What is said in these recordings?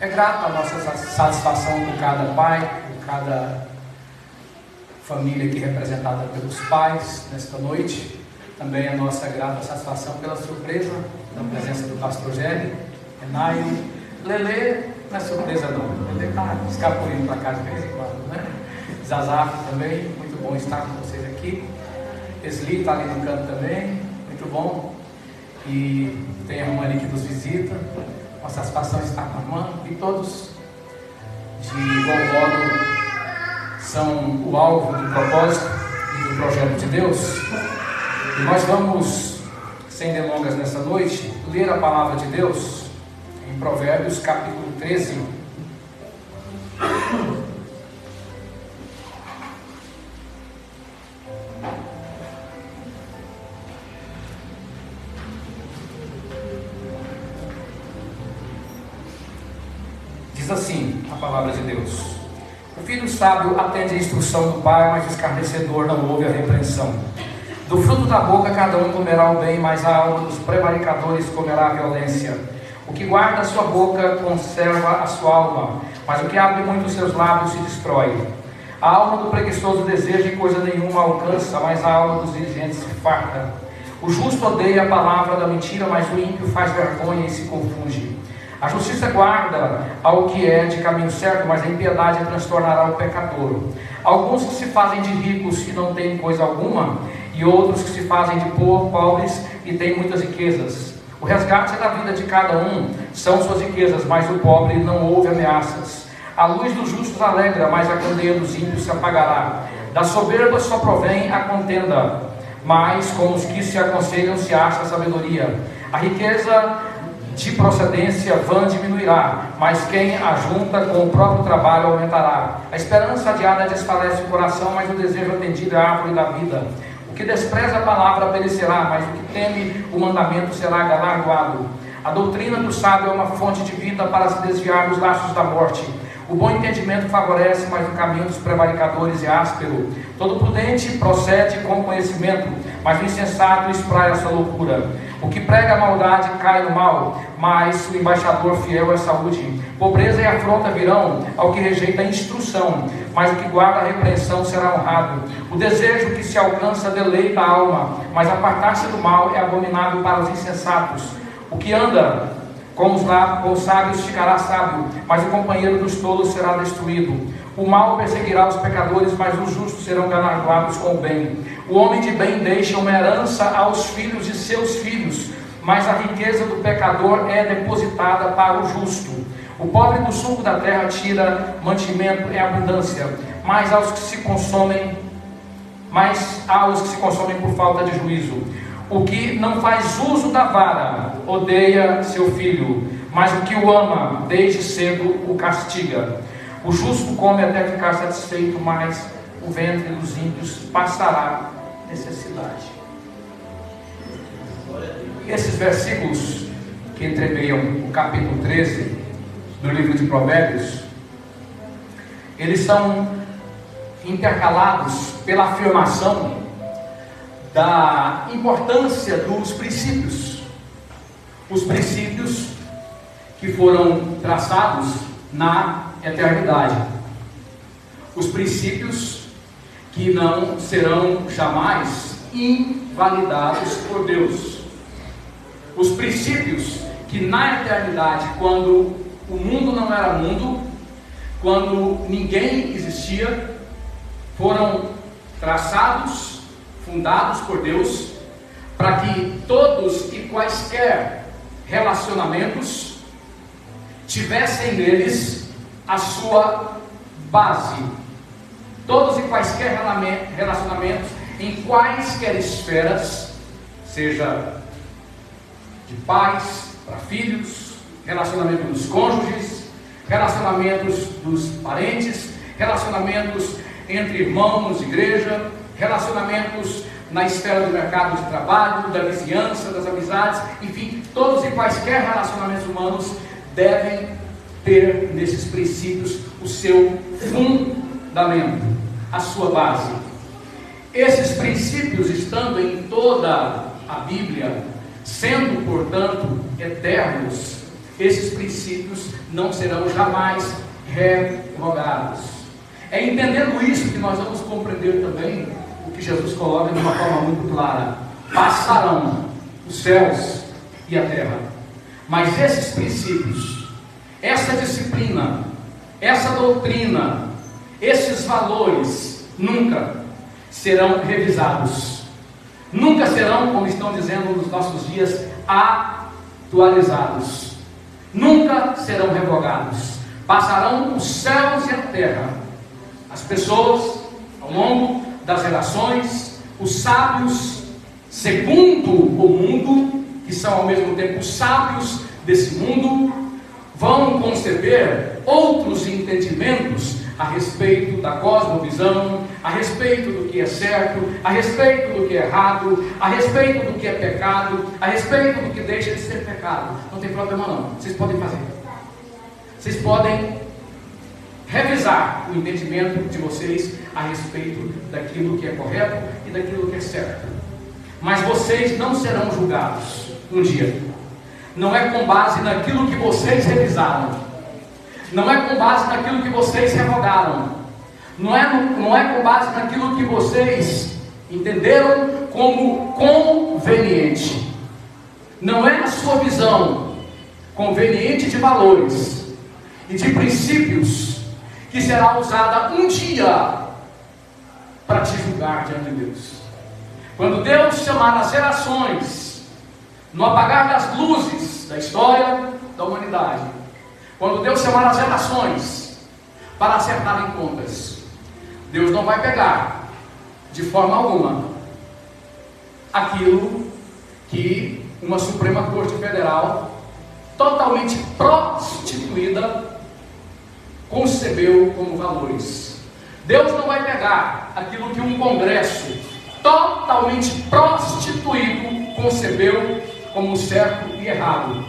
É grata a nossa satisfação por cada pai, por cada família aqui representada pelos pais nesta noite. Também a nossa grata satisfação pela surpresa da presença do pastor Gélio, Renai, Lelê. Não é surpresa não, Lelê está escapulindo para casa de vez em quando, né? Zazaf também, muito bom estar com vocês aqui. Esli está ali no canto também, muito bom. E tem a irmã ali que nos visita. Uma satisfação estar com a irmã. E todos, de igual modo, são o alvo do propósito e do projeto de Deus. E nós vamos, sem delongas nessa noite, ler a palavra de Deus em Provérbios capítulo 13. Diz assim a palavra de Deus: o filho sábio atende a instrução do pai, mas o escarnecedor não ouve a repreensão. Do fruto da boca cada um comerá o bem, mas a alma dos prevaricadores comerá a violência. O que guarda a sua boca conserva a sua alma, mas o que abre muito os seus lábios se destrói. A alma do preguiçoso deseja e coisa nenhuma alcança, mas a alma dos diligentes se farta. O justo odeia a palavra da mentira, mas o ímpio faz vergonha e se confunde. A justiça guarda ao que é de caminho certo, mas a impiedade transtornará o pecador. Alguns que se fazem de ricos e não têm coisa alguma, e outros que se fazem de pobres e têm muitas riquezas. O resgate da vida de cada um são suas riquezas, mas o pobre não ouve ameaças. A luz dos justos alegra, mas a candeia dos ímpios se apagará. Da soberba só provém a contenda, mas com os que se aconselham se acha a sabedoria. A riqueza de procedência vã diminuirá, mas quem ajunta com o próprio trabalho aumentará. A esperança adiada desfalece o coração, mas o desejo atendido é a árvore da vida. O que despreza a palavra perecerá, mas o que teme o mandamento será galardoado. A doutrina do sábio é uma fonte de vida para se desviar dos laços da morte. O bom entendimento favorece, mas o caminho dos prevaricadores é áspero. Todo prudente procede com conhecimento, mas o insensato espraia a sua loucura. O que prega a maldade cai no mal, mas o embaixador fiel é saúde. Pobreza e afronta virão ao que rejeita a instrução, mas o que guarda a repreensão será honrado. O desejo que se alcança deleita a alma, mas apartar-se do mal é abominável para os insensatos. O que anda com os sábios ficará sábio, mas o companheiro dos tolos será destruído. O mal perseguirá os pecadores, mas os justos serão galardoados com o bem. O homem de bem deixa uma herança aos filhos de seus filhos, mas a riqueza do pecador é depositada para o justo. O pobre do suco da terra tira mantimento em abundância, mas há os que se consomem por falta de juízo. O que não faz uso da vara odeia seu filho, mas o que o ama desde cedo o castiga. O justo come até ficar satisfeito, mas o ventre dos ímpios passará necessidade. Esses versículos que entremeiam o capítulo 13 do livro de Provérbios, eles são intercalados pela afirmação da importância dos princípios. Os princípios que foram traçados na eternidade. Os princípios que não serão jamais invalidados por Deus. Os princípios que na eternidade, quando o mundo não era mundo, quando ninguém existia, foram traçados, fundados por Deus, para que todos e quaisquer relacionamentos tivessem neles a sua base. Todos e quaisquer relacionamentos, em quaisquer esferas, seja de pais para filhos, relacionamento dos cônjuges, relacionamentos dos parentes, relacionamentos entre irmãos de igreja, relacionamentos na esfera do mercado de trabalho, da vizinhança, das amizades, enfim, todos e quaisquer relacionamentos humanos devem ter nesses princípios o seu fundamento, a sua base. Esses princípios, estando em toda a Bíblia, sendo, portanto, eternos, esses princípios não serão jamais revogados. É entendendo isso que nós vamos compreender também o que Jesus coloca de uma forma muito clara: passarão os céus e a terra, mas esses princípios, essa disciplina, essa doutrina, esses valores nunca serão revisados, nunca serão, como estão dizendo nos nossos dias, atualizados, nunca serão revogados. Passarão os céus e a terra, as pessoas ao longo das gerações, os sábios segundo o mundo, que são ao mesmo tempo os sábios desse mundo, vão conceber outros entendimentos a respeito da cosmovisão, a respeito do que é certo, a respeito do que é errado, a respeito do que é pecado, a respeito do que deixa de ser pecado. Não tem problema não, vocês podem fazer. Vocês podem revisar o entendimento de vocês a respeito daquilo que é correto e daquilo que é certo. Mas vocês não serão julgados um dia. Não é com base naquilo que vocês revisaram, não é com base naquilo que vocês revogaram, não é com base naquilo que vocês entenderam como conveniente, não é a sua visão conveniente de valores e de princípios que será usada um dia para te julgar diante de Deus. Quando Deus chamar as gerações, no apagar das luzes da história da humanidade, quando Deus chamar as gerações para acertarem contas, Deus não vai pegar de forma alguma aquilo que uma Suprema Corte Federal totalmente prostituída concebeu como valores. Deus não vai pegar aquilo que um Congresso totalmente prostituído concebeu como certo e errado.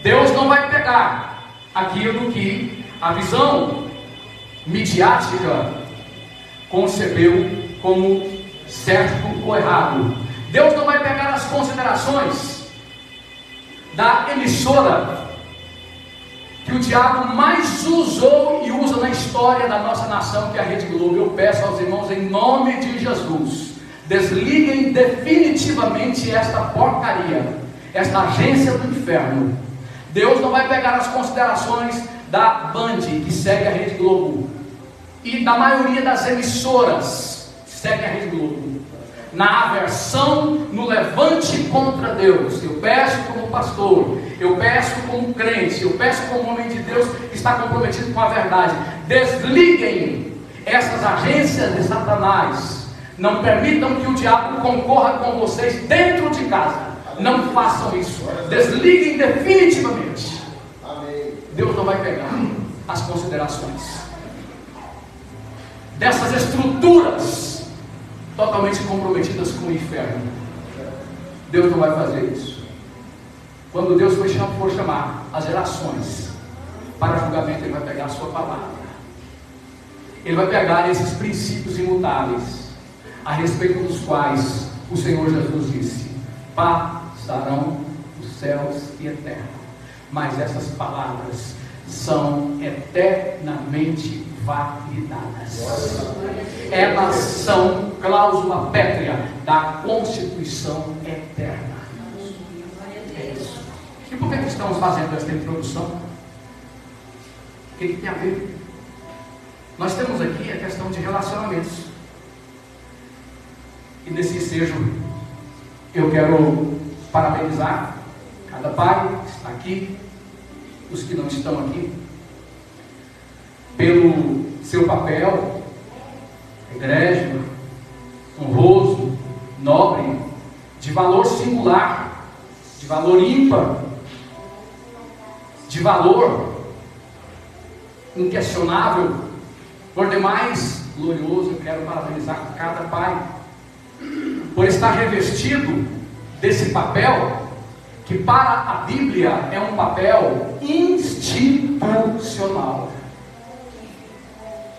Deus não vai pegar aquilo que a visão midiática concebeu como certo ou errado. Deus não vai pegar as considerações da emissora que o diabo mais usou e usa na história da nossa nação, que é a Rede Globo. Eu peço aos irmãos, em nome de Jesus, desliguem definitivamente esta porcaria, esta agência do inferno. Deus não vai pegar as considerações da Band, que segue a Rede Globo, e da maioria das emissoras que seguem a Rede Globo, na aversão, no levante contra Deus. Eu peço como pastor, eu peço como crente, eu peço como homem de Deus que está comprometido com a verdade: desliguem essas agências de Satanás. Não permitam que o diabo concorra com vocês dentro de casa. Não façam isso. Desliguem definitivamente. Deus não vai pegar as considerações dessas estruturas totalmente comprometidas com o inferno. Deus não vai fazer isso. Quando Deus for chamar as gerações para julgamento, Ele vai pegar a sua palavra. Ele vai pegar esses princípios imutáveis, a respeito dos quais o Senhor Jesus disse: passarão os céus e a terra, mas essas palavras são eternamente validadas. Elas são cláusula pétrea da Constituição eterna. É isso. E por que estamos fazendo esta introdução? O que tem a ver? Nós temos aqui a questão de relacionamentos. E nesse ensejo eu quero parabenizar cada pai que está aqui, os que não estão aqui, pelo seu papel egrégio, honroso, nobre, de valor singular, de valor ímpar, de valor inquestionável, por demais glorioso. Eu quero parabenizar cada pai por estar revestido desse papel, que para a Bíblia é um papel institucional.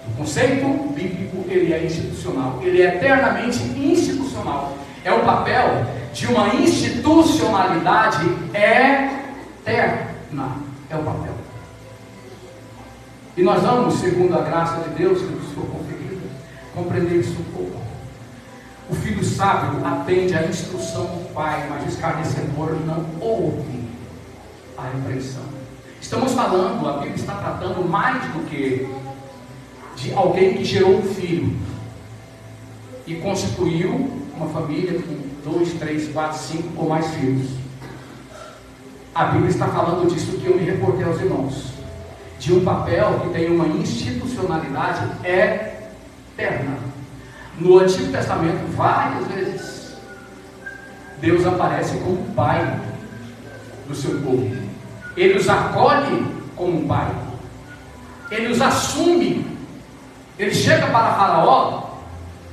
O conceito bíblico, ele é institucional, ele é eternamente institucional. É um papel de uma institucionalidade eterna. é o papel. E nós vamos, segundo a graça de Deus que nos foi conferida, compreender isso um pouco. O filho sábio atende à instrução do pai, mas o escarnecedor não ouve a repreensão. Estamos falando, a Bíblia está tratando mais do que de alguém que gerou um filho e constituiu uma família com 2, 3, 4, 5 ou mais filhos. A Bíblia está falando disso que eu me reportei aos irmãos, de um papel que tem uma institucionalidade eterna. No Antigo Testamento, várias vezes, Deus aparece como pai do seu povo. Ele os acolhe como pai. Ele os assume. Ele chega para Faraó,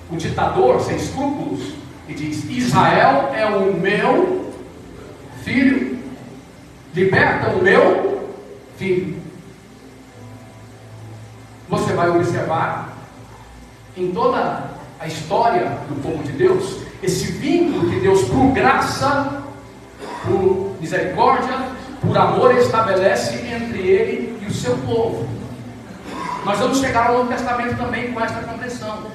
o ditador sem escrúpulos, e diz: Israel é o meu filho. Liberta o meu filho. Você vai observar em toda a história do povo de Deus, esse vínculo que Deus, por graça, por misericórdia, por amor, estabelece entre Ele e o seu povo. Nós vamos chegar ao Novo Testamento também com esta compreensão.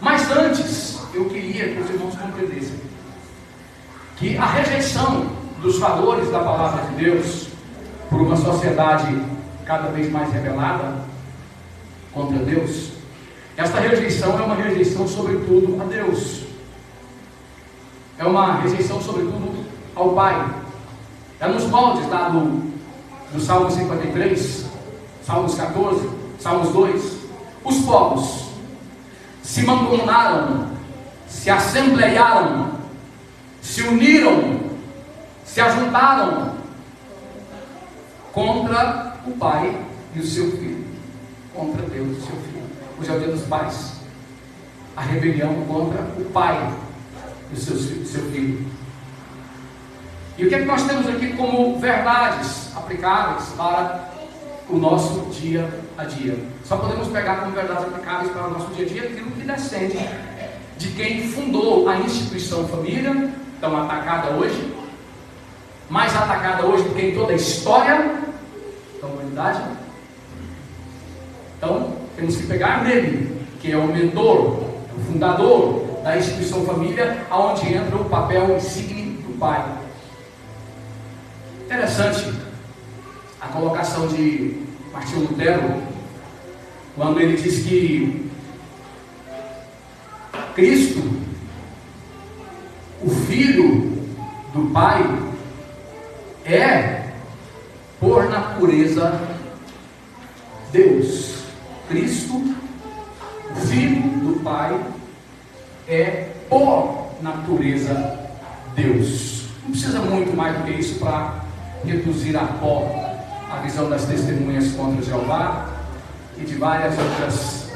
Mas antes, eu queria que os irmãos compreendessem que a rejeição dos valores da palavra de Deus por uma sociedade cada vez mais rebelada contra Deus, esta rejeição é uma rejeição sobretudo a Deus, é uma rejeição sobretudo ao Pai. É nos moldes lá do Salmo 53, Salmos 14, Salmos 2. Os povos se mancomunaram, se assembleiaram, se uniram, se ajuntaram contra o Pai e o seu Filho, contra Deus e o seu Filho. Hoje é o dia dos pais. A rebelião contra o Pai e o seu Filho. E o que é que nós temos aqui como verdades aplicáveis para o nosso dia a dia? Só podemos pegar como verdades aplicáveis para o nosso dia a dia aquilo que descende de quem fundou a instituição família, tão atacada hoje, mais atacada hoje do que em toda a história da humanidade. Então, temos que pegar nele, que é o mentor, o fundador da instituição família, aonde entra o papel insigne do pai. Interessante a colocação de Martinho Lutero, quando ele diz que Cristo, o Filho do Pai, é, por natureza, Deus. Cristo, o Filho do Pai, é, por natureza, Deus. Não precisa muito mais do que isso para reduzir a pó a visão das testemunhas contra Jeová e de várias outras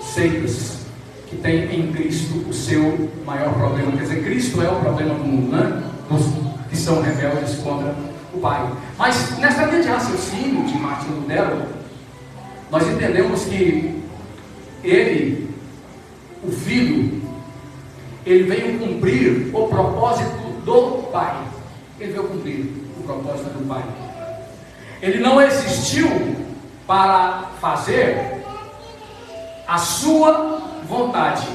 seitas que têm em Cristo o seu maior problema. Quer dizer, Cristo é o problema do mundo, né? Dos que são rebeldes contra o Pai. Mas nessa linha de raciocínio de Martinho Lutero, nós entendemos que ele, o Filho, ele veio cumprir o propósito do Pai. Ele veio cumprir o propósito do Pai. Ele não existiu para fazer a sua vontade.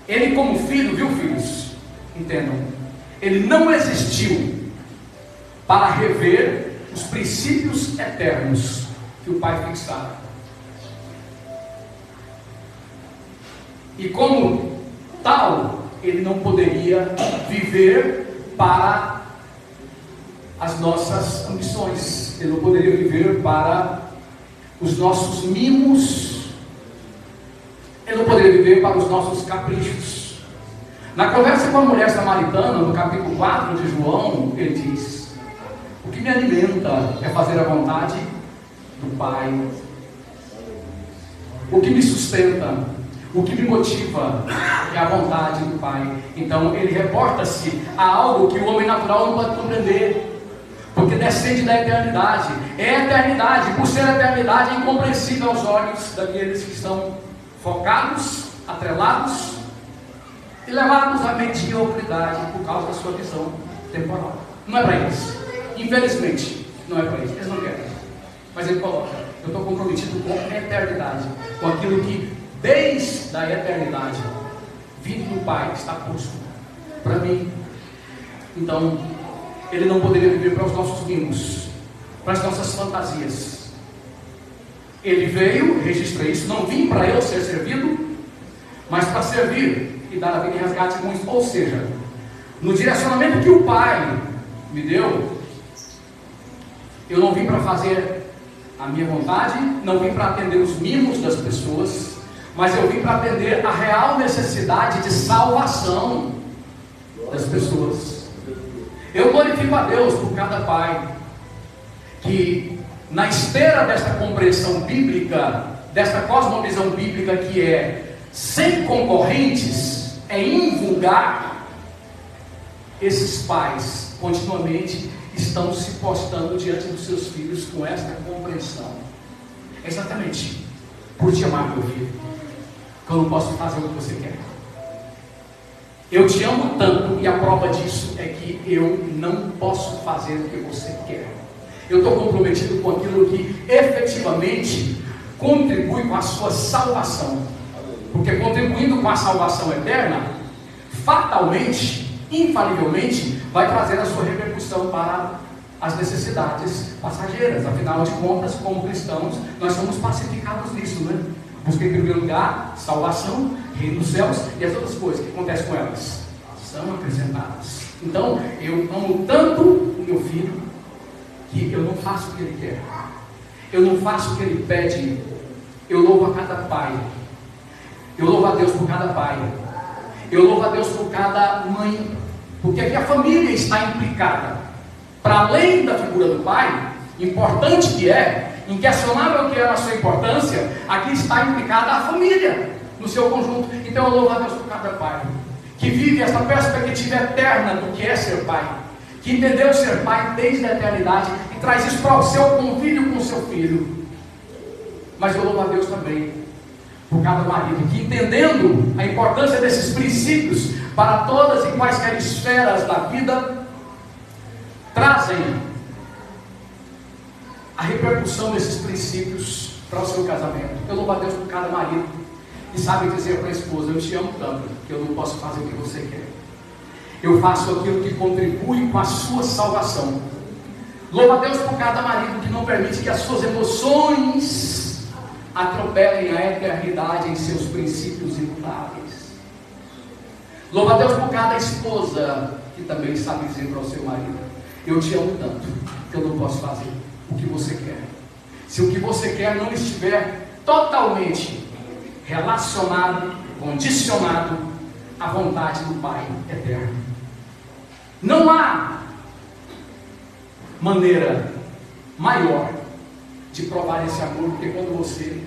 Ele, como filho, viu, filhos? Entendam. Ele não existiu para rever os princípios eternos que o Pai fixara. E como tal, ele não poderia viver para as nossas ambições. Ele não poderia viver para os nossos mimos. Ele não poderia viver para os nossos caprichos. Na conversa com a mulher samaritana, no capítulo 4 de João, ele diz: o que me alimenta é fazer a vontade do Pai. O que me sustenta, o que me motiva é a vontade do Pai. Então ele reporta-se a algo que o homem natural não pode compreender, porque descende da eternidade. É eternidade, por ser eternidade, é incompreensível aos olhos daqueles que estão focados, atrelados e levados à mediocridade por causa da sua visão temporal. Não é para eles. Infelizmente, não é para eles, eles não querem. Mas ele coloca: eu estou comprometido com a eternidade, com aquilo que desde a eternidade, vindo do Pai, está posto para mim. Então, ele não poderia viver para os nossos mimos, para as nossas fantasias. Ele veio, registrei isso, não vim para eu ser servido, mas para servir e dar a vida em resgate com isso. Ou seja, no direcionamento que o Pai me deu, eu não vim para fazer a minha vontade, não vim para atender os mimos das pessoas, mas eu vim para atender a real necessidade de salvação das pessoas. Eu glorifico a Deus por cada pai que, na esteira desta compreensão bíblica, desta cosmovisão bíblica que é sem concorrentes, é invulgar, esses pais continuamente estão se postando diante dos seus filhos com esta compreensão. Exatamente por te amar, meu filho, que eu não posso fazer o que você quer. Eu te amo tanto, e a prova disso é que eu não posso fazer o que você quer. Eu estou comprometido com aquilo que efetivamente contribui com a sua salvação. Porque contribuindo com a salvação eterna, fatalmente, infalivelmente, vai trazer a sua repercussão para as necessidades passageiras. Afinal de contas, como cristãos, nós somos pacificados nisso, né? Busca em primeiro lugar salvação, reino dos céus, e as outras coisas que acontecem com elas são acrescentadas. Então, eu amo tanto o meu filho que eu não faço o que ele quer, eu não faço o que ele pede. Eu louvo a cada pai, eu louvo a Deus por cada pai, eu louvo a Deus por cada mãe, porque aqui a família está implicada. Para além da figura do pai, importante que é, inquestionável que é a sua importância, aqui está implicada a família no seu conjunto. Então eu louvo a Deus por cada pai que vive essa perspectiva eterna do que é ser pai, que entendeu ser pai desde a eternidade e traz isso para o seu convívio com o seu filho. Mas eu louvo a Deus também por cada marido que, entendendo a importância desses princípios para todas e quaisquer esferas da vida, trazem a repercussão desses princípios para o seu casamento. Eu louvo a Deus por cada marido que sabe dizer para a esposa: eu te amo tanto que eu não posso fazer o que você quer, eu faço aquilo que contribui com a sua salvação. Louvo a Deus por cada marido que não permite que as suas emoções atropelem a eternidade em seus princípios imutáveis. Louvo a Deus por cada esposa que também sabe dizer para o seu marido: eu te amo tanto que eu não posso fazer o que você quer, se o que você quer não estiver totalmente relacionado, condicionado à vontade do Pai eterno. Não há maneira maior de provar esse amor do que quando você,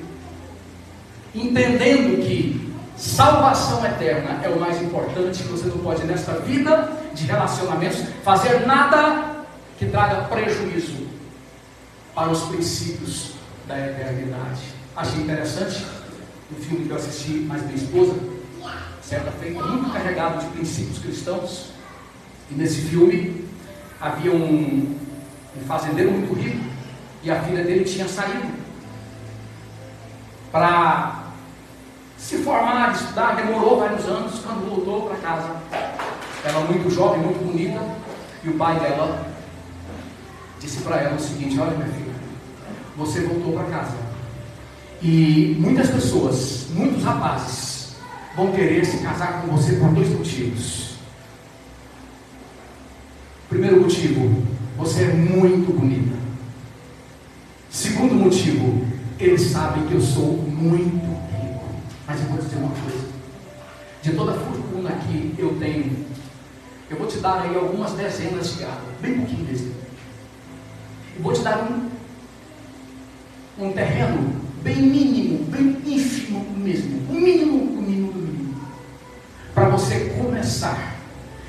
entendendo que salvação eterna é o mais importante, que você não pode nesta vida de relacionamentos fazer nada que traga prejuízo para os princípios da eternidade. Achei interessante um filme que eu assisti mais minha esposa, certa feita, muito carregado de princípios cristãos, e nesse filme havia um fazendeiro muito rico, e a filha dele tinha saído para se formar, estudar, demorou vários anos. Quando voltou para casa, ela muito jovem, muito bonita, e o pai dela disse para ela o seguinte: olha, minha filha, você voltou para casa, e muitas pessoas, muitos rapazes vão querer se casar com você por 2 motivos. Primeiro motivo, você é muito bonita. Segundo motivo, eles sabem que eu sou muito rico. Mas eu vou dizer uma coisa: de toda a fortuna que eu tenho, eu vou te dar aí algumas dezenas de gado, bem pouquinho mesmo. Eu vou te dar um terreno bem mínimo, bem ínfimo mesmo, o mínimo do mínimo, para você começar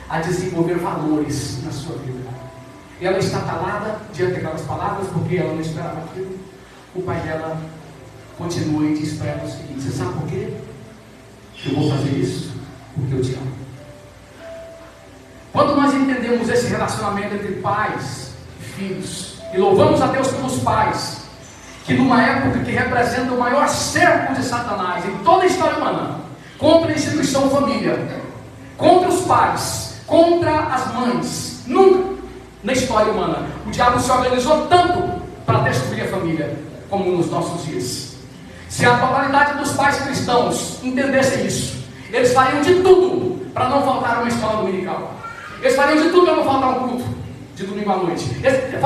a desenvolver valores na sua vida. E ela está calada diante daquelas palavras, porque ela não esperava aquilo. O pai dela continua e diz para ela o seguinte: você sabe por quê? Eu vou fazer isso porque eu te amo. Quando nós entendemos esse relacionamento entre pais e filhos. E louvamos a Deus pelos pais, que numa época que representa o maior cerco de Satanás em toda a história humana, contra a instituição família, contra os pais, contra as mães, nunca na história humana o diabo se organizou tanto para destruir a família como nos nossos dias. Se a totalidade dos pais cristãos entendessem isso, eles fariam de tudo para não faltar uma escola dominical. Eles fariam de tudo para não faltar um culto de domingo à noite. Eles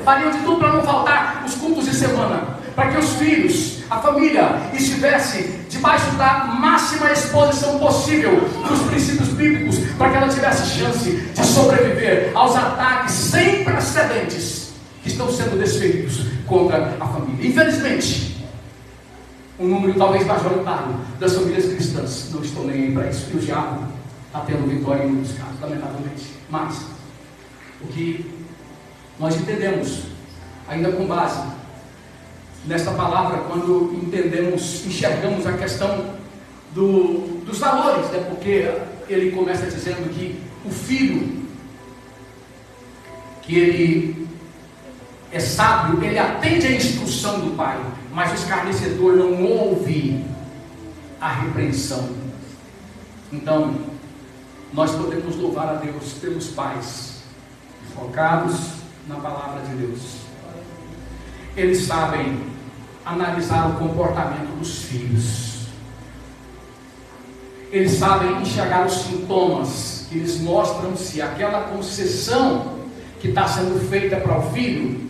fariam de tudo para não faltar os cultos de semana, para que os filhos, a família, estivesse debaixo da máxima exposição possível dos princípios bíblicos, para que ela tivesse chance de sobreviver aos ataques sem precedentes que estão sendo desferidos contra a família. Infelizmente, um número talvez majoritário das famílias cristãs não estão nem aí para isso, e o diabo está tendo vitória em muitos casos, lamentavelmente. Mas o que nós entendemos, ainda com base nesta palavra, quando enxergamos a questão dos valores, né? Porque ele começa dizendo que o filho, que ele é sábio, ele atende à instrução do pai, mas o escarnecedor não ouve a repreensão. Então, nós podemos louvar a Deus pelos pais, focados na palavra de Deus. Eles sabem analisar o comportamento dos filhos. Eles sabem enxergar os sintomas que lhes mostram se aquela concessão que está sendo feita para o filho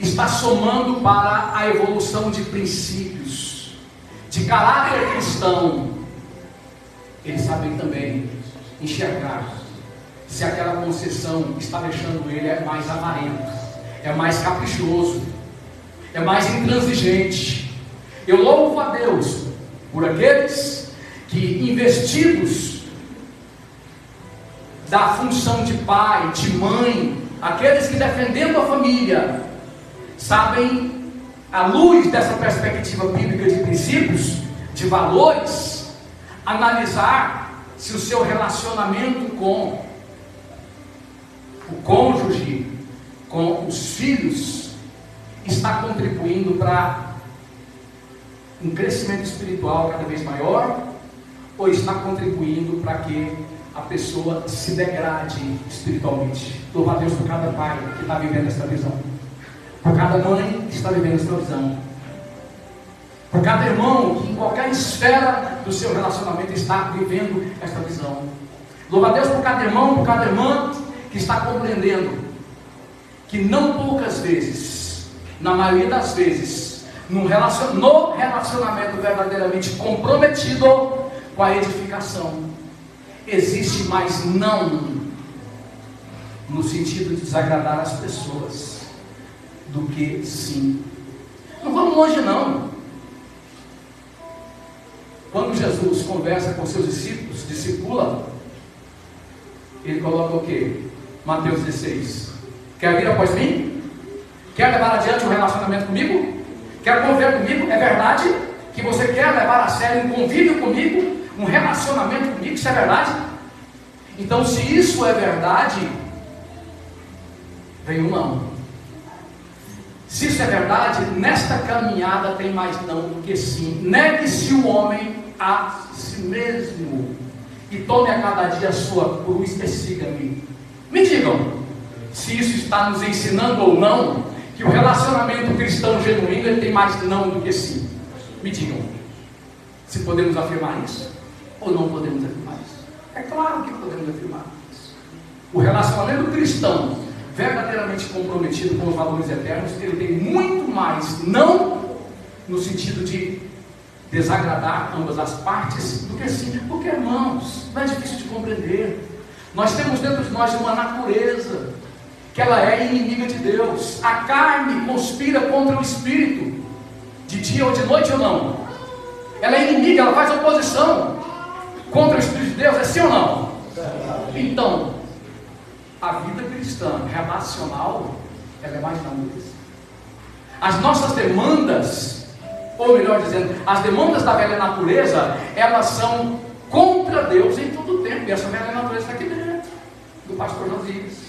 está somando para a evolução de princípios, de caráter cristão. Eles sabem também enxergar se aquela concessão está deixando ele mais avarento, é mais caprichoso, é mais intransigente. Eu louvo a Deus por aqueles que, investidos da função de pai, de mãe, aqueles que, defendendo a família, sabem, à luz dessa perspectiva bíblica de princípios, de valores, analisar se o seu relacionamento com o cônjuge, com os filhos, está contribuindo para um crescimento espiritual cada vez maior, ou está contribuindo para que a pessoa se degrade espiritualmente. Louva a Deus por cada pai que está vivendo essa visão, por cada mãe que está vivendo essa visão, por cada irmão que em qualquer esfera do seu relacionamento está vivendo esta visão. Louva a Deus por cada irmão, por cada irmã que está compreendendo que não poucas vezes, na maioria das vezes, no relacionamento verdadeiramente comprometido com a edificação, existe mais não no sentido de desagradar as pessoas do que sim. Não vamos longe não. Quando Jesus conversa com seus discípulos, discipula, ele coloca o quê? Mateus 16. Quer vir após mim? Quer levar adiante um relacionamento comigo? Quer conviver comigo? É verdade que você quer levar a sério um convívio comigo? Um relacionamento comigo? Isso é verdade? Então, se isso é verdade, vem um não. Se isso é verdade, nesta caminhada tem mais não do que sim. Negue-se o homem a si mesmo e tome a cada dia a sua cruz e siga-me. Me digam se isso está nos ensinando ou não que o relacionamento cristão genuíno ele tem mais não do que sim. Me digam se podemos afirmar isso ou não podemos afirmar isso. É claro que podemos afirmar isso. O relacionamento cristão verdadeiramente comprometido com os valores eternos, ele tem muito mais não no sentido de desagradar ambas as partes do que sim. Porque, irmãos, não é difícil de compreender. Nós temos dentro de nós uma natureza que ela é inimiga de Deus. A carne conspira contra o espírito, de dia ou de noite ou não. Ela é inimiga, ela faz oposição contra o espírito de Deus, é sim ou não? Então, a vida cristã relacional, ela é mais não do que isso. As nossas demandas, ou melhor dizendo, as demandas da velha natureza, elas são contra Deus em todo o tempo. E essa velha natureza está aqui dentro do pastor Josias.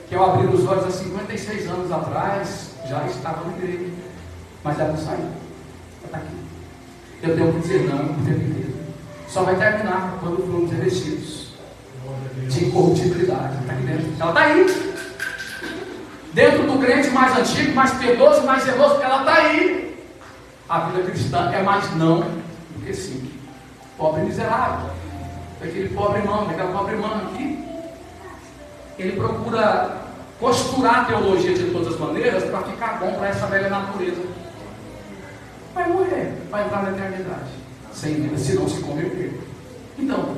que ao abrir os olhos há 56 anos atrás, já estava na igreja, mas ela não saiu, ela está aqui. Eu tenho que dizer não o tempo inteiro. Só vai terminar quando formos revestidos de incorruptibilidade. Está aqui dentro, ela está aí. Dentro do crente mais antigo, mais piedoso, mais zeloso, ela está aí. A vida cristã é mais não do que sim. Pobre miserável, daquele pobre irmão, daquela pobre irmã aqui, ele procura costurar a teologia de todas as maneiras para ficar bom para essa velha natureza. Vai morrer, vai entrar na eternidade sem vida, se não se converter. Então,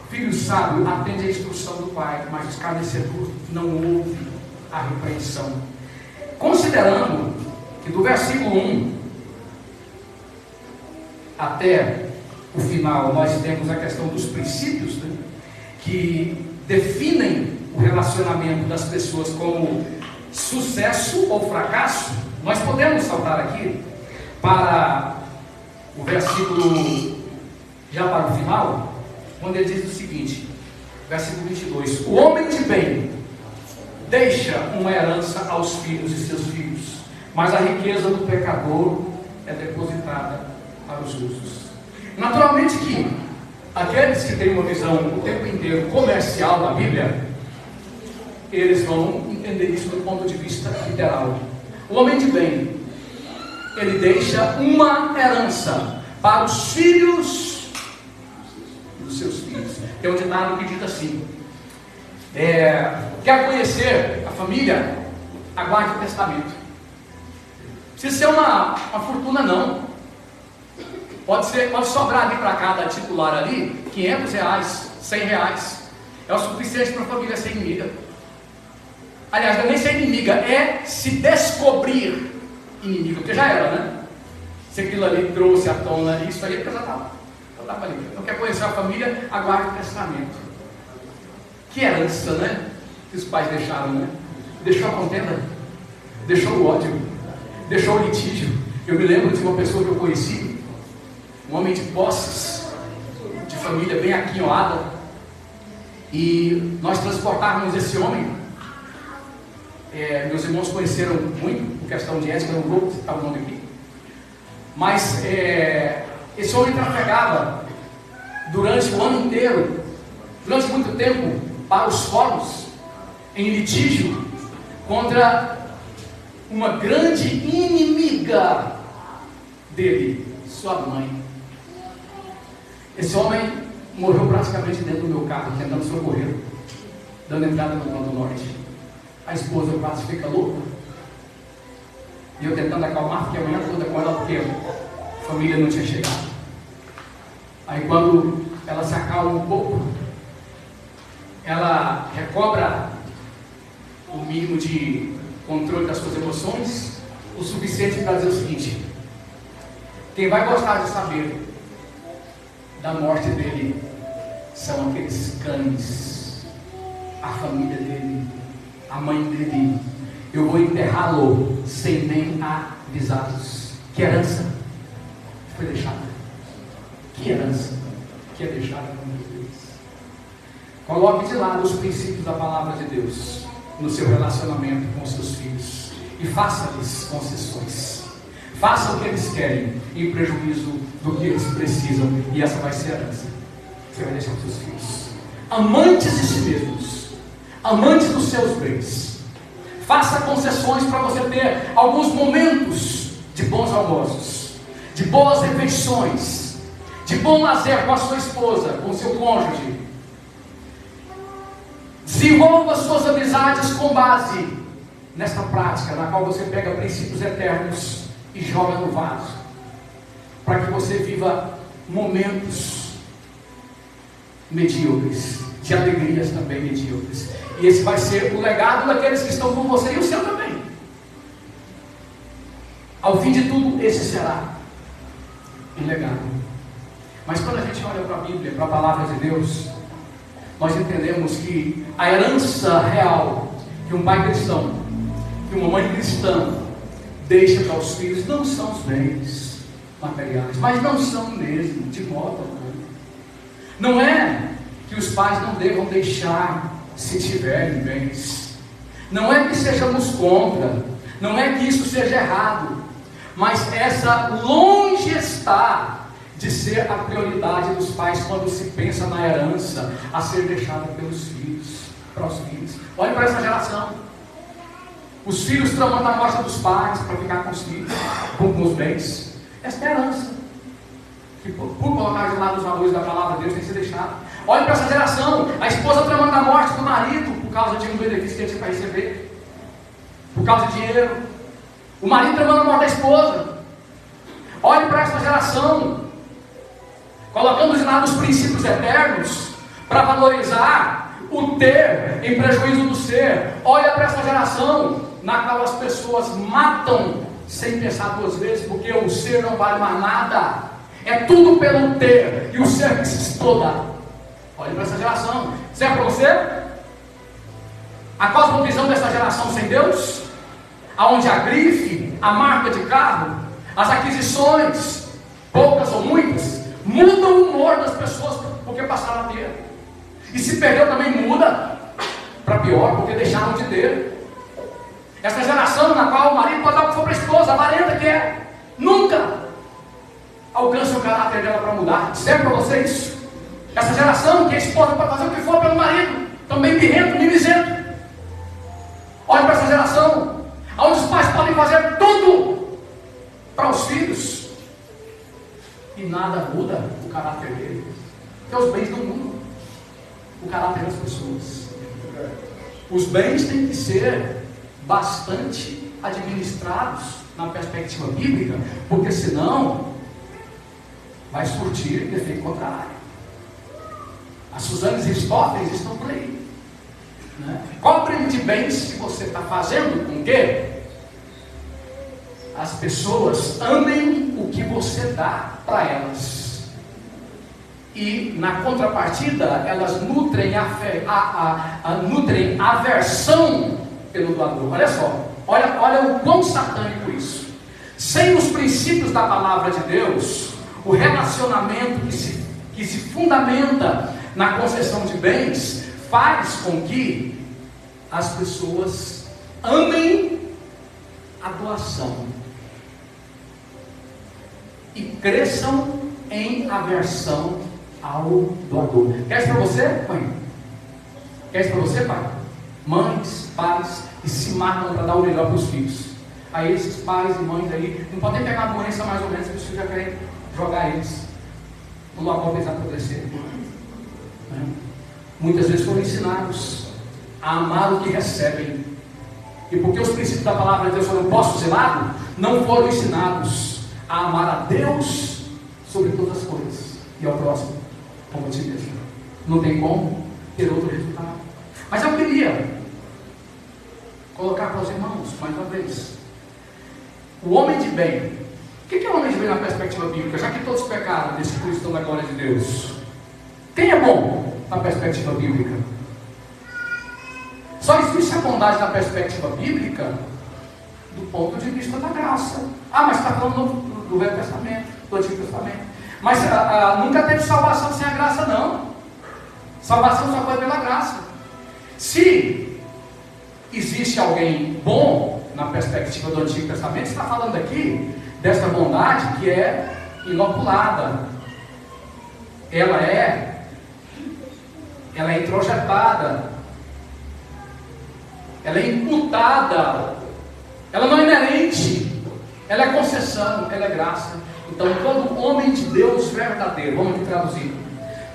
filho sábio atende a instrução do pai, mas escarnecedor não ouve a repreensão. Considerando que do versículo 1 até o final nós temos a questão dos princípios, né, que definem o relacionamento das pessoas como sucesso ou fracasso. Nós podemos saltar aqui para o versículo, já para o final, quando ele diz o seguinte, versículo 22: o homem de bem deixa uma herança aos filhos de seus filhos, mas a riqueza do pecador é depositada para os justos. Naturalmente que aqueles que têm uma visão o tempo inteiro comercial da Bíblia, eles vão entender isso do ponto de vista literal. O homem de bem, ele deixa uma herança para os filhos dos seus filhos. Tem um ditado que diz assim: quer conhecer a família? Aguarde o testamento. Precisa ser uma fortuna não. Pode sobrar ali para cada titular ali R$500, R$100. É o suficiente para a família ser inimiga. Aliás, não é nem ser inimiga, é se descobrir inimiga, porque já era, né? Se aquilo ali trouxe à tona isso aí, já estava ali. Não quer conhecer a família, aguarde o testamento. Que herança, né? Que os pais deixaram, né? Deixou a contenda, deixou o ódio, deixou o litígio. Eu me lembro de uma pessoa que eu conheci, um homem de posses, de família bem aquinhoada, e nós transportávamos esse homem. Meus irmãos conheceram muito por questão de ética, não vou citar o nome aqui, mas esse homem trafegava durante o ano inteiro, durante muito tempo, para os fóruns, em litígio contra uma grande inimiga dele, sua mãe. Esse homem morreu praticamente dentro do meu carro, tentando socorrer, dando entrada no Plano Norte. A esposa quase fica louca, e eu tentando acalmar, fiquei a manhã toda com ela, porque a família não tinha chegado. Aí quando ela se acalma um pouco, ela recobra o mínimo de controle das suas emoções, o suficiente para dizer o seguinte: quem vai gostar de saber da morte dele são aqueles cães, a família dele, a mãe dele. Eu vou enterrá-lo sem nem avisá-los. Que herança foi deixada? Que herança que é deixada com Deus? Coloque de lado os princípios da palavra de Deus no seu relacionamento com os seus filhos e faça-lhes concessões. Faça o que eles querem em prejuízo do que eles precisam, e essa vai ser a herança. Você vai deixar os seus filhos amantes de si mesmos, amantes dos seus bens. Faça concessões para você ter alguns momentos de bons almoços, de boas refeições, de bom lazer com a sua esposa, com o seu cônjuge. Desenvolva suas amizades com base nesta prática, na qual você pega princípios eternos e joga no vaso, para que você viva momentos medíocres, de alegrias também medíocres. E esse vai ser o legado daqueles que estão com você, e o seu também. Ao fim de tudo, esse será o legado. Mas quando a gente olha para a Bíblia, para a palavra de Deus, nós entendemos que a herança real que um pai cristão, que uma mãe cristã deixa para os filhos não são os bens materiais, mas não são mesmo, de modo algum. Não é que os pais não devam deixar, se tiverem bens, Não é que sejamos contra, não é que isso seja errado, mas essa longe está de ser a prioridade dos pais quando se pensa na herança a ser deixada pelos filhos, para os filhos. Olhe para essa geração. Os filhos tramando a morte dos pais para ficar com os filhos, com os bens. Esta é a herança que por colocar de lado os valores da palavra de Deus tem que ser deixado. Olhe para essa geração, a esposa tramando a morte do marido por causa de um benefício que ele tinha para receber, por causa de dinheiro. O marido tramando a morte da esposa. Olhe para essa geração, colocando de lado os princípios eternos para valorizar o ter em prejuízo do ser. Olha para essa geração na qual as pessoas matam sem pensar duas vezes, porque o ser não vale mais nada. É tudo pelo ter e o ser que se exploda. Olha para essa geração. Isso é para você? A cosmovisão dessa geração sem Deus, aonde a grife, a marca de carro, as aquisições, poucas ou muitas, mudam o humor das pessoas porque passaram a ter. E se perdeu também muda para pior, porque deixaram de ter. Essa geração na qual o marido pode dar o que for para a esposa, a vareta que é, nunca alcança o caráter dela para mudar. Serve para você isso? Essa geração que a esposa pode fazer o que for pelo marido, também birrento, mimizento. Olha para essa geração, onde os pais podem fazer tudo para os filhos e nada muda o caráter dele, porque os bens não mudam o caráter das pessoas. Os bens têm que ser bastante administrados na perspectiva bíblica, porque senão vai surtir efeito contrário. As Susanes Richthofen estão por aí, né? Qual o prêmio de bens que você está fazendo com que as pessoas amem o que você dá para elas, e na contrapartida elas nutrem nutrem aversão pelo doador. Olha só, olha o quão satânico isso. Sem os princípios da palavra de Deus, o relacionamento que se fundamenta na concessão de bens faz com que as pessoas amem a doação e cresçam em aversão ao doador. Quer isso para você, mãe? Quer isso para você, pai? Mães, pais que se matam para dar o melhor para os filhos. Aí esses pais e mães aí não podem pegar a doença mais ou menos, que os filhos já querem jogar eles no local para eles apodrecerem. Muitas vezes foram ensinados a amar o que recebem, e porque os princípios da palavra de Deus foram postos de lado, não foram ensinados a amar a Deus sobre todas as coisas e ao próximo como a ti mesmo. Não tem como ter outro resultado. Mas eu queria colocar para os irmãos mais uma vez: o homem de bem. O que é o homem de bem na perspectiva bíblica? Já que todos pecaram desse que estão na glória de Deus, quem é bom na perspectiva bíblica? Só existe a bondade na perspectiva bíblica do ponto de vista da graça. Ah, mas está falando do Velho Testamento, do Antigo Testamento. Mas nunca teve salvação sem a graça, não. Salvação só foi pela graça. Se existe alguém bom na perspectiva do Antigo Testamento, está falando aqui dessa bondade que é inoculada. Ela é introjetada, ela é imputada, ela não é inerente, ela é concessão, ela é graça. Então todo homem de Deus verdadeiro, vamos aqui traduzir,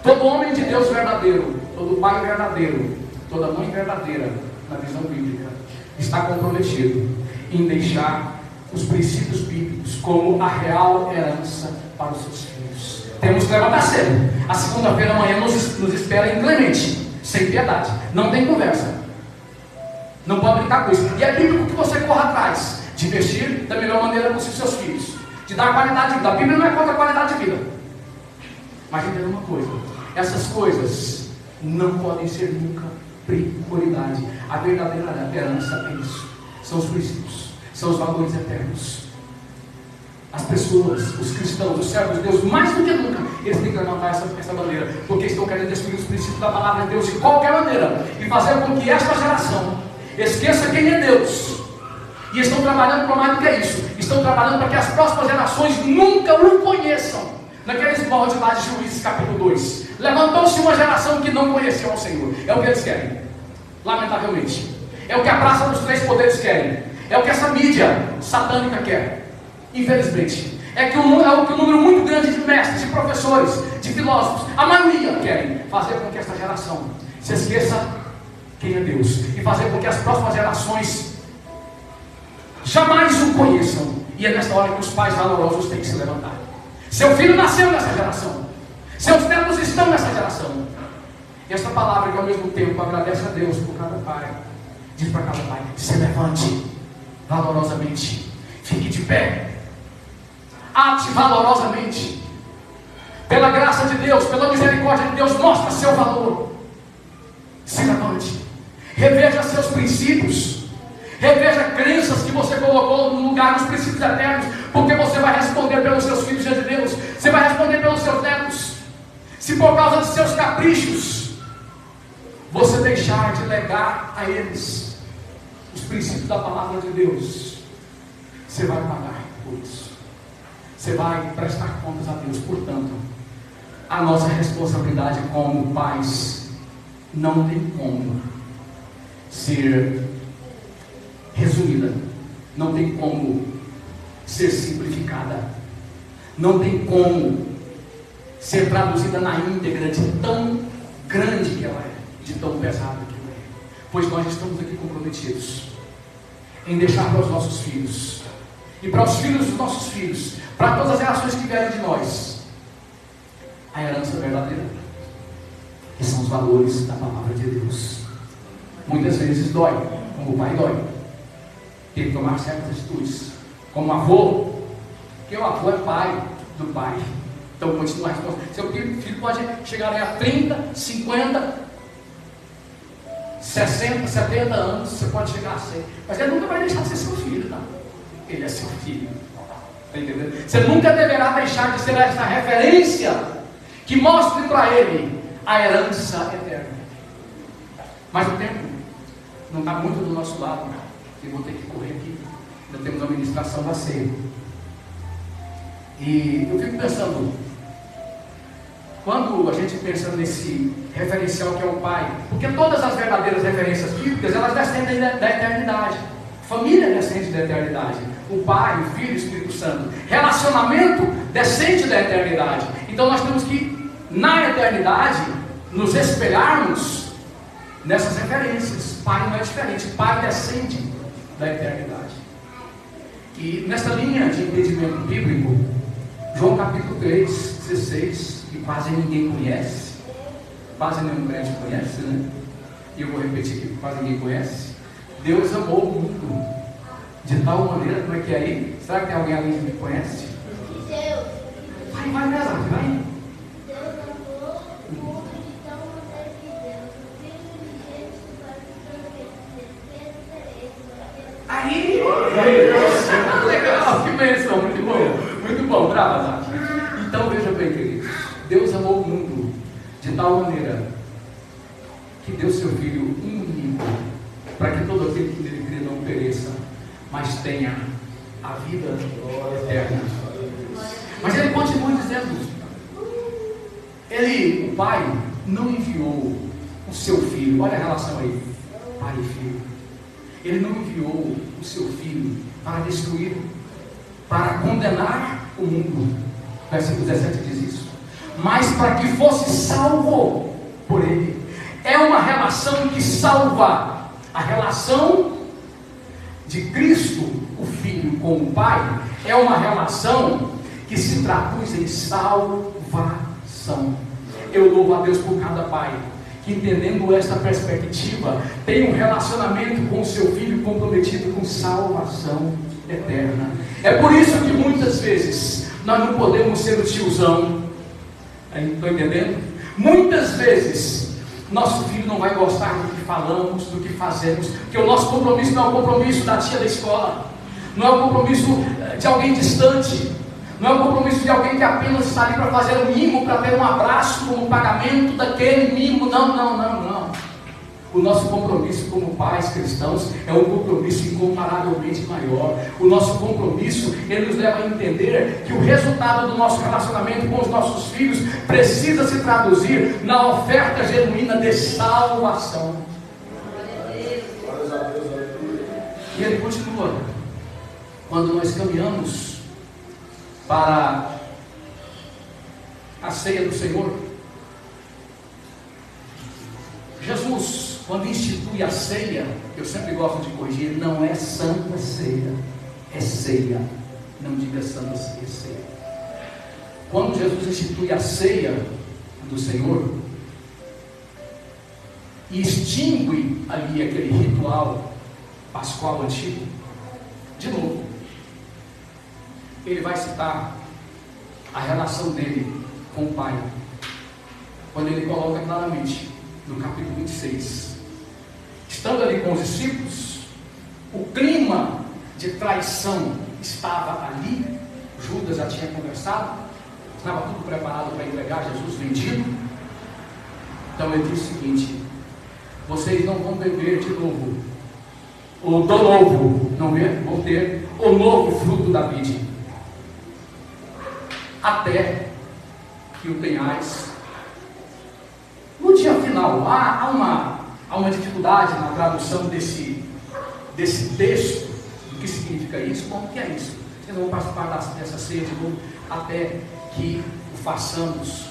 todo homem de Deus verdadeiro, todo pai verdadeiro, toda mãe verdadeira, na visão bíblica, está comprometido em deixar os princípios bíblicos como a real herança para os seus filhos. Temos que levantar cedo. A segunda-feira amanhã nos espera inclemente, sem piedade, não tem conversa, não pode brincar com isso. E é bíblico que você corra atrás de investir da melhor maneira possível seus filhos, de dar qualidade de vida. A Bíblia não é contra a qualidade de vida, mas entenda uma coisa: essas coisas não podem ser nunca prioridade. A verdadeira herança é isso, são os princípios, são os valores eternos. As pessoas, os cristãos, os servos de Deus, mais do que nunca, eles têm que levantar essa bandeira, porque estão querendo destruir os princípios da palavra de Deus de qualquer maneira, e fazer com que esta geração Esqueça quem é Deus. E estão trabalhando para mais do que isso. Estão trabalhando para que as próximas gerações nunca o conheçam. Naqueles moldes lá de Juízes capítulo 2. Levantou-se uma geração que não conheceu ao Senhor. É o que eles querem. Lamentavelmente. É o que a praça dos três poderes querem. É o que essa mídia satânica quer. Infelizmente. É que um número muito grande de mestres, de professores, de filósofos, a maioria querem fazer com que essa geração se esqueça quem é Deus. E fazer com que as próximas gerações jamais o conheçam. E é nessa hora que os pais valorosos têm que se levantar. Seu filho nasceu nessa geração. Seus netos estão nessa geração. E essa palavra que ao mesmo tempo agradece a Deus por cada pai, diz para cada pai: se levante valorosamente, fique de pé, ate valorosamente, pela graça de Deus, pela misericórdia de Deus, mostra seu valor. Se levante, reveja seus princípios, reveja crenças que você colocou no lugar dos princípios eternos, porque você vai responder pelos seus filhos diante de Deus, você vai responder pelos seus netos. Se por causa de seus caprichos você deixar de legar a eles os princípios da palavra de Deus, você vai pagar por isso. Você vai prestar contas a Deus. Portanto, a nossa responsabilidade como pais não tem como ser resumida, não tem como ser simplificada, não tem como ser traduzida na íntegra de tão grande que ela é, de tão pesada que ela é. Pois nós estamos aqui comprometidos em deixar para os nossos filhos e para os filhos dos nossos filhos, para todas as gerações que vierem de nós, a herança verdadeira, que são os valores da palavra de Deus. Muitas vezes dói, como o pai dói, tem que tomar certas atitudes, como avô, porque o avô é pai do pai. Então continua a responsabilidade. Seu filho pode chegar aí a 30, 50, 60, 70 anos, você pode chegar a 100, mas ele nunca vai deixar de ser seu filho, não. Ele é seu filho. Está entendendo? Você nunca deverá deixar de ser essa referência que mostre para ele a herança eterna. Mas o tempo não está muito do nosso lado. Eu vou ter que correr aqui. Ainda temos a ministração da ceia. E eu fico pensando, quando a gente pensa nesse referencial que é o pai, porque todas as verdadeiras referências bíblicas, elas descendem da eternidade. Família descende da eternidade. O Pai, o Filho e o Espírito Santo. Relacionamento descende da eternidade. Então nós temos que, na eternidade, nos espelharmos nessas referências. Pai não é diferente. Pai descende da eternidade. E nessa linha de entendimento bíblico, João capítulo 3, 16, que quase ninguém conhece, quase nenhum crente conhece, né? E eu vou repetir aqui, quase ninguém conhece. Deus amou o mundo de tal maneira, como é que é aí? Será que tem alguém ali que conhece? Vai casar, vai. Deus amou o mundo de tal maneira que Deus, o Filho unigênito, para que todo Aí, legal, que bênção, muito bom, brava, Zaki. Então veja bem, queridos, Deus amou o mundo de tal maneira que deu seu Filho único, para que todo aquele que nele crê não pereça, mas tenha a vida eterna. Mas ele continua dizendo, o Pai não enviou o seu Filho, olha a relação aí, Pai e Filho. Ele não enviou o seu Filho para destruir, para condenar o mundo. Versículo 17 diz isso. Mas para que fosse salvo por ele. É uma relação que salva. A relação de Cristo, o Filho, com o Pai, é uma relação que se traduz em salvação. Eu louvo a Deus por cada pai que, entendendo esta perspectiva, tem um relacionamento com o seu Filho comprometido com salvação eterna. É por isso que muitas vezes nós não podemos ser o tiozão. Estão entendendo? Muitas vezes nosso filho não vai gostar do que falamos, do que fazemos, porque o nosso compromisso não é o compromisso da tia da escola, não é o compromisso de alguém distante, não é o compromisso de alguém que apenas está ali para fazer um mimo, para ter um abraço como pagamento daquele mimo. Não. O nosso compromisso como pais cristãos é um compromisso incomparavelmente maior. O nosso compromisso, ele nos leva a entender que o resultado do nosso relacionamento com os nossos filhos precisa se traduzir na oferta genuína de salvação. E ele continua: quando nós caminhamos para a ceia do Senhor, Jesus, quando institui a ceia, eu sempre gosto de corrigir, não é santa ceia, é ceia. Não diga santa ceia, é ceia. Quando Jesus institui a ceia do Senhor e extingue ali aquele ritual pascual antigo, de novo, ele vai citar a relação dele com o Pai, quando ele coloca claramente no capítulo 26, estando ali com os discípulos, o clima de traição estava ali, Judas já tinha conversado, estava tudo preparado para entregar Jesus vendido. Então ele diz o seguinte: vocês não vão beber de novo, ou do novo, não vão ter o novo fruto da vide, até que o tenhais no dia final. Há uma dificuldade na tradução desse texto, do que significa isso, como que é isso. Vocês não vão participar dessa ceia de novo, até que o façamos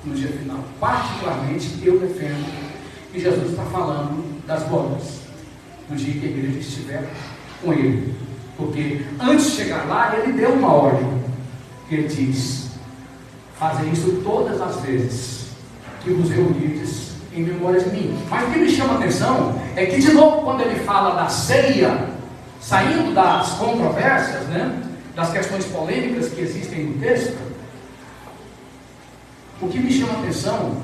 no dia final. Particularmente, eu defendo que Jesus está falando das bodas, no dia que a igreja estiver com ele. Porque antes de chegar lá, ele deu uma ordem. Ele diz: fazem isso todas as vezes que vos reunirdes em memória de mim. Mas o que me chama a atenção é que, de novo, quando ele fala da ceia, saindo das controvérsias, das questões polêmicas que existem no texto, o que me chama a atenção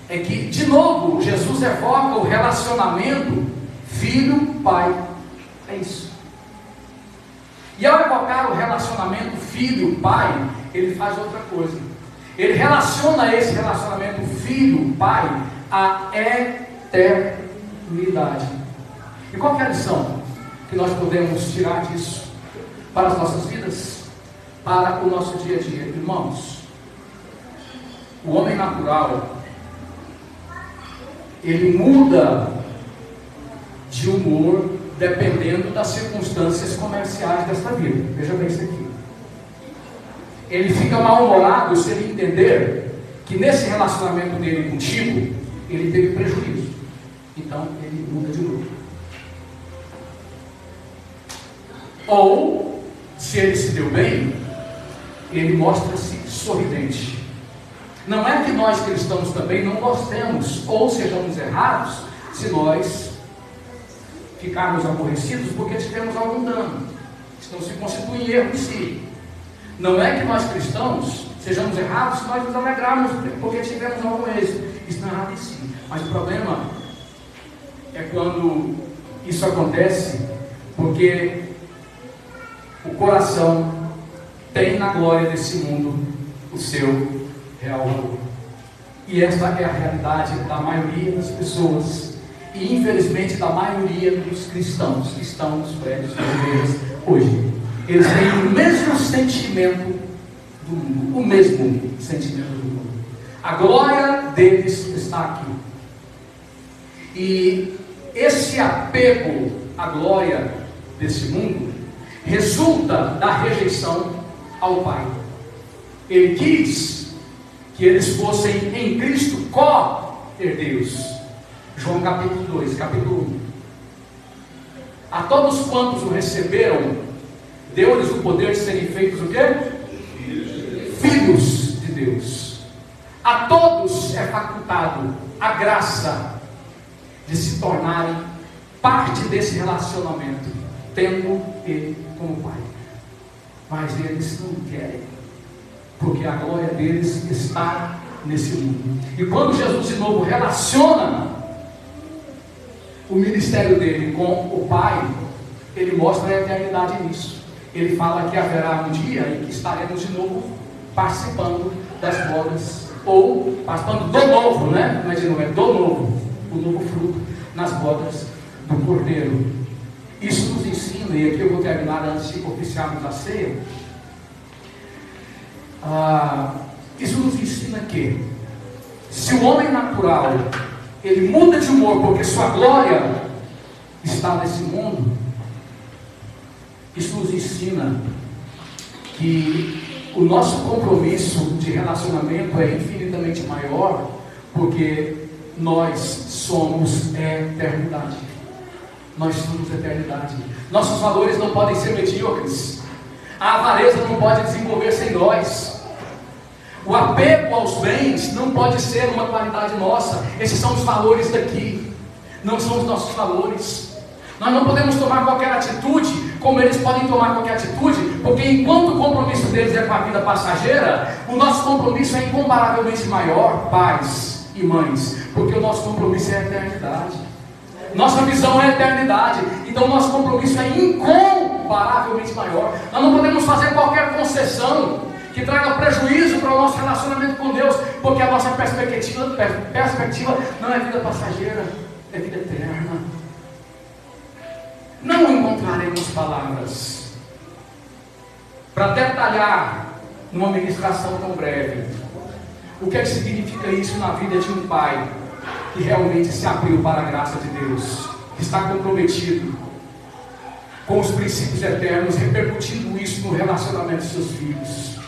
é que, de novo, Jesus evoca o relacionamento filho-pai. É isso. E ao evocar o relacionamento filho-pai, ele faz outra coisa. Ele relaciona esse relacionamento filho-pai à eternidade. E qual que é a lição que nós podemos tirar disso para as nossas vidas, para o nosso dia a dia? Irmãos, o homem natural, ele muda de humor dependendo das circunstâncias comerciais desta vida. Veja bem isso aqui. Ele fica mal-humorado se ele entender que nesse relacionamento dele contigo, ele teve prejuízo. Então, ele muda de novo. Ou, se ele se deu bem, ele mostra-se sorridente. Não é que nós cristãos também não gostemos ou sejamos errados se nós ficarmos aborrecidos porque tivemos algum dano. Isso não se constitui em erro em si. Não é que nós cristãos sejamos errados se nós nos alegrarmos porque tivemos algum êxito. Isso não é errado em si. Mas o problema é quando isso acontece porque o coração tem na glória desse mundo o seu real valor. E esta é a realidade da maioria das pessoas e infelizmente da maioria dos cristãos que estão nos prédios das igrejas hoje. Eles têm o mesmo sentimento do mundo, o mesmo sentimento do mundo. A glória deles está aqui. E esse apego à glória desse mundo resulta da rejeição ao Pai. Ele quis que eles fossem em Cristo co-herdeiros. João capítulo 2, capítulo 1. A todos quantos o receberam, deu-lhes o poder de serem feitos o quê? Filhos de Deus. A todos é facultado a graça de se tornarem parte desse relacionamento, tendo Ele como Pai. Mas eles não querem, porque a glória deles está nesse mundo. E quando Jesus de novo relaciona o ministério dele com o Pai, ele mostra a eternidade nisso. Ele fala que haverá um dia em que estaremos de novo participando das bodas, ou participando do novo, não é de novo, é do novo, o novo fruto nas bodas do Cordeiro. Isso nos ensina, e aqui eu vou terminar antes de oficiarmos a ceia. Isso nos ensina que, se o homem natural ele muda de humor porque sua glória está nesse mundo, isso nos ensina que o nosso compromisso de relacionamento é infinitamente maior, porque nós somos eternidade. Nós somos eternidade. Nossos valores não podem ser medíocres. A avareza não pode desenvolver-se em nós. O apego aos bens não pode ser uma qualidade nossa. Esses são os valores daqui, não são os nossos valores. Nós não podemos tomar qualquer atitude como eles podem tomar qualquer atitude, porque enquanto o compromisso deles é com a vida passageira, o nosso compromisso é incomparavelmente maior, pais e mães, porque o nosso compromisso é a eternidade. Nossa visão é a eternidade, então o nosso compromisso é incomparavelmente maior. Nós não podemos fazer qualquer concessão que traga prejuízo para o nosso relacionamento com Deus, porque a nossa perspectiva não é vida passageira, é vida eterna. Não encontraremos palavras para detalhar numa ministração tão breve o que é que significa isso na vida de um pai que realmente se abriu para a graça de Deus, que está comprometido com os princípios eternos, repercutindo isso no relacionamento de seus filhos.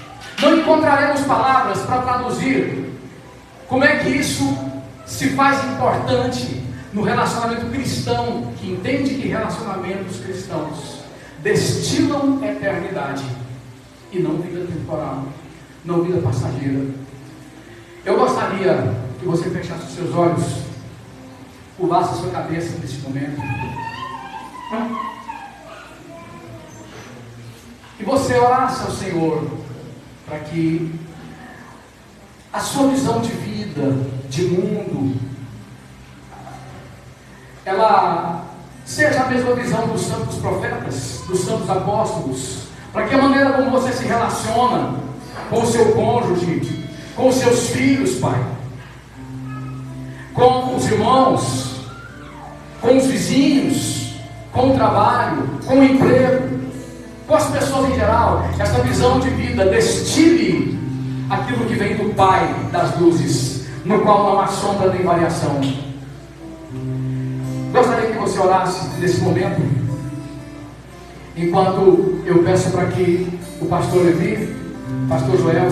Não encontraremos palavras para traduzir como é que isso se faz importante no relacionamento cristão, que entende que relacionamentos cristãos destilam eternidade e não vida temporal, não vida passageira. Eu gostaria que você fechasse os seus olhos, curvasse a sua cabeça nesse momento, e você orasse ao Senhor para que a sua visão de vida, de mundo, ela seja a mesma visão dos santos profetas, dos santos apóstolos, para que a maneira como você se relaciona com o seu cônjuge, com os seus filhos, Pai, com os irmãos, com os vizinhos, com o trabalho, com o emprego, com as pessoas em geral, essa visão de vida destile aquilo que vem do Pai das luzes, no qual não há sombra nem variação. Gostaria que você orasse nesse momento, enquanto eu peço para que o pastor Levi, pastor Joel,